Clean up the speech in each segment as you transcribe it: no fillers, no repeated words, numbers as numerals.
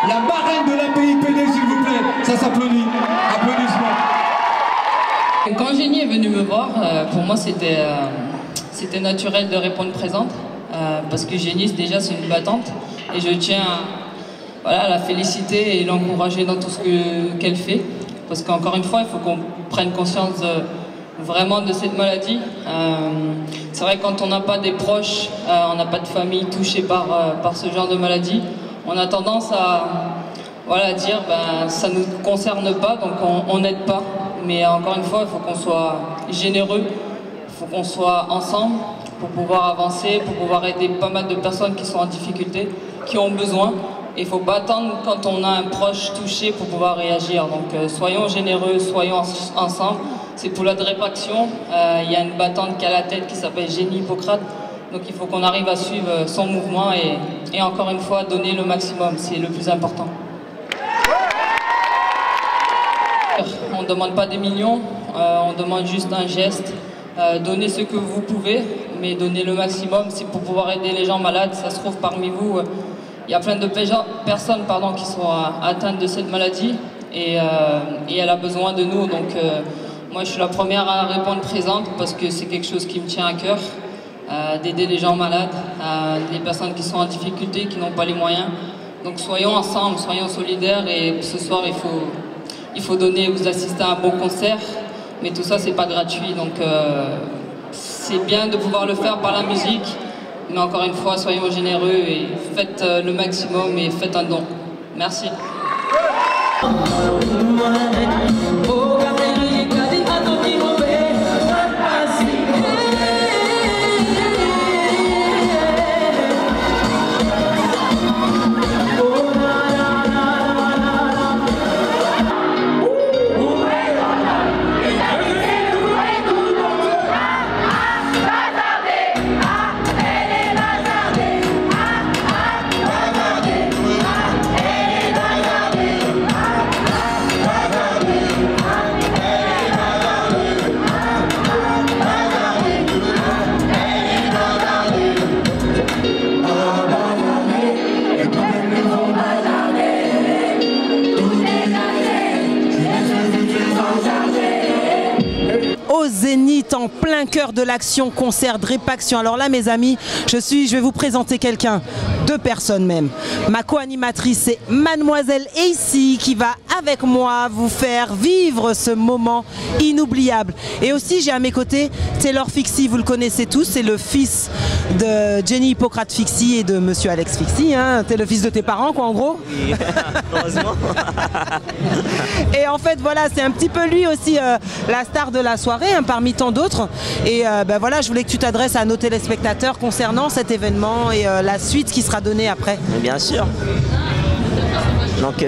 la marraine de l'APIPD, s'il vous plaît. Ça s'applaudit. Applaudissements. Quand Jenny est venue me voir, pour moi c'était naturel de répondre présente. Parce que Jenny déjà c'est une battante. Et je tiens à la féliciter et l'encourager dans tout ce qu'elle fait. Parce qu'encore une fois, il faut qu'on prenne conscience vraiment de cette maladie. C'est vrai que quand on n'a pas des proches, on n'a pas de famille touchée par ce genre de maladie, on a tendance à dire ça ne nous concerne pas, donc on n'aide pas. Mais encore une fois, il faut qu'on soit généreux, il faut qu'on soit ensemble pour pouvoir avancer, pour pouvoir aider pas mal de personnes qui sont en difficulté, qui ont besoin. Et il ne faut pas attendre quand on a un proche touché pour pouvoir réagir. Donc soyons généreux, soyons ensemble. C'est pour la Drépaction. Il y a une battante qui a la tête qui s'appelle Jenny Hippocrate. Donc il faut qu'on arrive à suivre son mouvement et encore une fois donner le maximum. C'est le plus important. On ne demande pas des millions, on demande juste un geste. Donnez ce que vous pouvez, mais donnez le maximum. C'est pour pouvoir aider les gens malades. Ça se trouve parmi vous. Il y a plein de personnes qui sont atteintes de cette maladie et elle a besoin de nous. Donc moi je suis la première à répondre présente parce que c'est quelque chose qui me tient à cœur, d'aider les gens malades, les personnes qui sont en difficulté, qui n'ont pas les moyens. Donc soyons ensemble, soyons solidaires et ce soir il faut donner, vous assister à un bon concert, mais tout ça c'est pas gratuit. Donc c'est bien de pouvoir le faire par la musique. Mais encore une fois, soyons généreux et faites le maximum et faites un don. Merci. Zénith en plein cœur de l'action, concert Drépaction. Alors là mes amis, je vais vous présenter quelqu'un, deux personnes même. Ma co-animatrice c'est Mademoiselle Acy qui va avec moi vous faire vivre ce moment inoubliable. Et aussi j'ai à mes côtés Taylor Fixie, vous le connaissez tous, c'est le fils de Jenny Hippocrate Fixie et de Monsieur Alex Fixie, hein. T'es le fils de tes parents quoi en gros. Oui, heureusement. Et en fait voilà, c'est un petit peu lui aussi la star de la soirée, hein, parmi tant d'autres. Et voilà, je voulais que tu t'adresses à nos téléspectateurs concernant cet événement et la suite qui sera donnée après. Bien sûr. Donc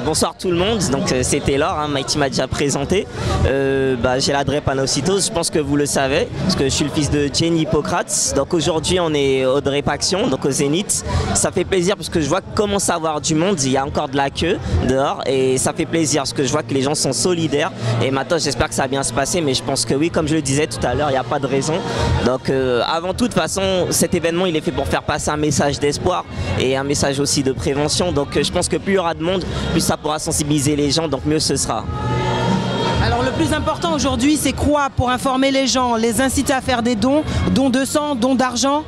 bonsoir tout le monde, donc c'est Taylor, hein, Mighty m'a déjà présenté. J'ai la drépanocytose, je pense que vous le savez, parce que je suis le fils de Jenny Hippocrate. Donc aujourd'hui on est au Drépaction, donc au Zénith. Ça fait plaisir parce que je vois qu'il commence à avoir du monde, il y a encore de la queue dehors et ça fait plaisir parce que je vois que les gens sont solidaires. Et maintenant j'espère que ça va bien se passer, mais je pense que oui, comme je le disais tout à l'heure, il n'y a pas de raison. Donc avant tout, de toute façon, cet événement il est fait pour faire passer un message d'espoir et un message aussi de prévention. Donc je pense que plus il y aura de monde, plus ça pourra sensibiliser les gens, donc mieux ce sera. Alors le plus important aujourd'hui c'est quoi pour informer les gens, les inciter à faire des dons, dons de sang, dons d'argent?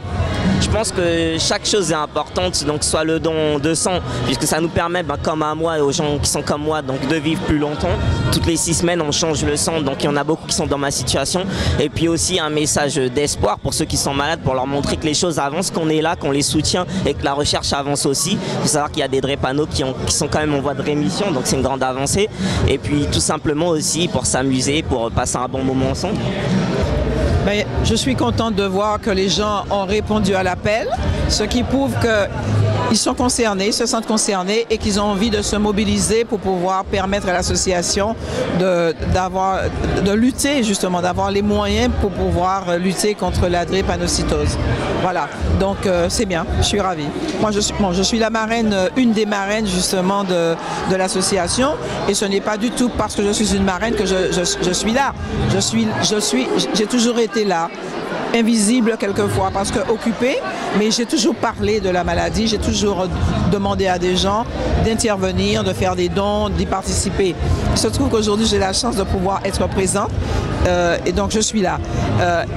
Je pense que chaque chose est importante, donc soit le don de sang, puisque ça nous permet, comme à moi et aux gens qui sont comme moi, donc de vivre plus longtemps. Toutes les 6 semaines, on change le sang, donc il y en a beaucoup qui sont dans ma situation. Et puis aussi un message d'espoir pour ceux qui sont malades, pour leur montrer que les choses avancent, qu'on est là, qu'on les soutient et que la recherche avance aussi. Il faut savoir qu'il y a des drépanos qui sont quand même en voie de rémission, donc c'est une grande avancée. Et puis tout simplement aussi pour s'amuser, pour passer un bon moment ensemble. Je suis contente de voir que les gens ont répondu à l'appel, ce qui prouve qu'ils sont concernés, se sentent concernés et qu'ils ont envie de se mobiliser pour pouvoir permettre à l'association de lutter justement, d'avoir les moyens pour pouvoir lutter contre la drépanocytose. Voilà, donc c'est bien, je suis ravie. Moi je suis la marraine, une des marraines justement de l'association et ce n'est pas du tout parce que je suis une marraine que je suis là. J'ai toujours été là. invisible quelquefois parce que occupée, mais j'ai toujours parlé de la maladie, j'ai toujours demandé à des gens d'intervenir, de faire des dons, d'y participer. Il se trouve qu'aujourd'hui j'ai la chance de pouvoir être présente et donc je suis là.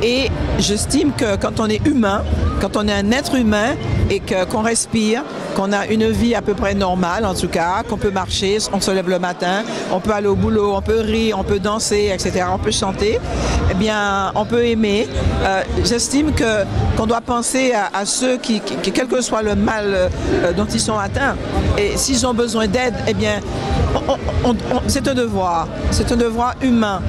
Et j'estime que quand on est humain, quand on est un être humain et qu'on respire, qu'on a une vie à peu près normale en tout cas, qu'on peut marcher, on se lève le matin, on peut aller au boulot, on peut rire, on peut danser, etc., on peut chanter, eh bien on peut aimer. J'estime qu'on doit penser à ceux qui, quel que soit le mal dont ils sont atteints, et s'ils ont besoin d'aide, eh bien c'est un devoir humain.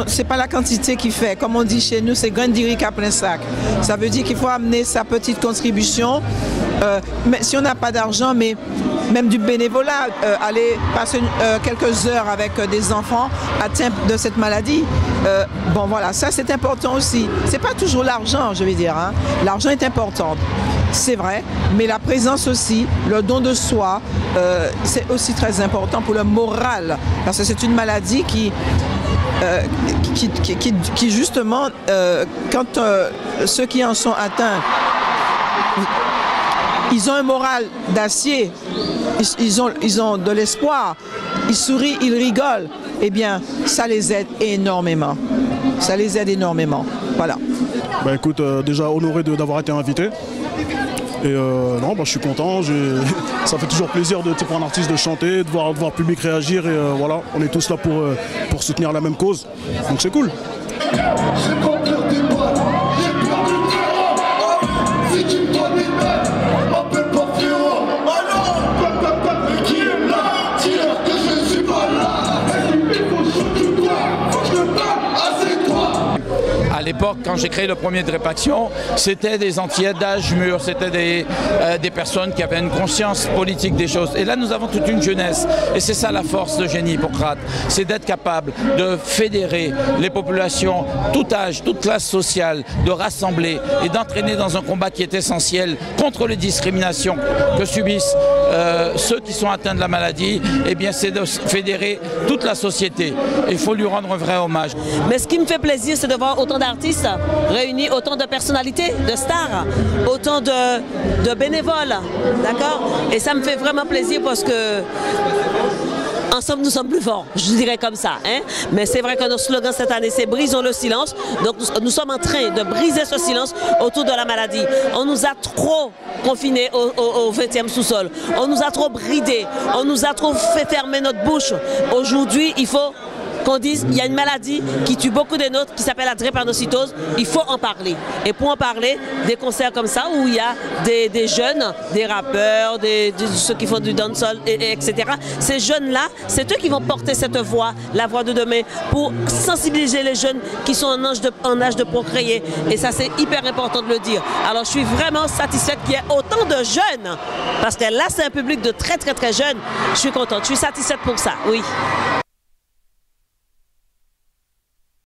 C'est pas la quantité qui fait, comme on dit chez nous, c'est grain d'iric à plein sac. Ça veut dire qu'il faut amener sa petite contribution. Mais si on n'a pas d'argent, mais même du bénévolat, aller passer quelques heures avec des enfants atteints de cette maladie. Bon voilà, ça c'est important aussi. C'est pas toujours l'argent, je vais dire. Hein. L'argent est important, c'est vrai, mais la présence aussi, le don de soi, c'est aussi très important pour le moral, parce que c'est une maladie qui justement, quand ceux qui en sont atteints, ils ont un moral d'acier, ils ont de l'espoir, ils sourient, ils rigolent, eh bien, ça les aide énormément. Ça les aide énormément. Voilà. Bah écoute, déjà honoré d'avoir été invité. Et non, bah, je suis content, ça fait toujours plaisir pour un artiste de chanter, de voir le public réagir et voilà, on est tous là pour soutenir la même cause, donc c'est cool. À l'époque, quand j'ai créé le premier Drepaction, c'était des antillais d'âge mûr, c'était des personnes qui avaient une conscience politique des choses. Et là, nous avons toute une jeunesse. Et c'est ça la force de Génie Hippocrate, c'est d'être capable de fédérer les populations, tout âge, toute classe sociale, de rassembler et d'entraîner dans un combat qui est essentiel contre les discriminations que subissent ceux qui sont atteints de la maladie. Eh bien, c'est de fédérer toute la société. Et il faut lui rendre un vrai hommage. Mais ce qui me fait plaisir, c'est de voir autant d'artistes réunis, autant de personnalités, de stars, autant de bénévoles, d'accord? Et ça me fait vraiment plaisir parce que ensemble nous sommes plus forts, je dirais comme ça. Hein? Mais c'est vrai que notre slogan cette année, c'est brisons le silence. Donc nous sommes en train de briser ce silence autour de la maladie. On nous a trop confinés au 20e sous-sol. On nous a trop bridés. On nous a trop fait fermer notre bouche. Aujourd'hui, il faut qu'on dise il y a une maladie qui tue beaucoup de nôtres qui s'appelle la drépanocytose, il faut en parler. Et pour en parler, des concerts comme ça où il y a des jeunes, des rappeurs, ceux qui font du dancehall, etc. Ces jeunes-là, c'est eux qui vont porter cette voix, la voix de demain, pour sensibiliser les jeunes qui sont en âge de procréer. Et ça, c'est hyper important de le dire. Alors, je suis vraiment satisfaite qu'il y ait autant de jeunes, parce que là, c'est un public de très, très, très jeunes. Je suis contente, je suis satisfaite pour ça, oui.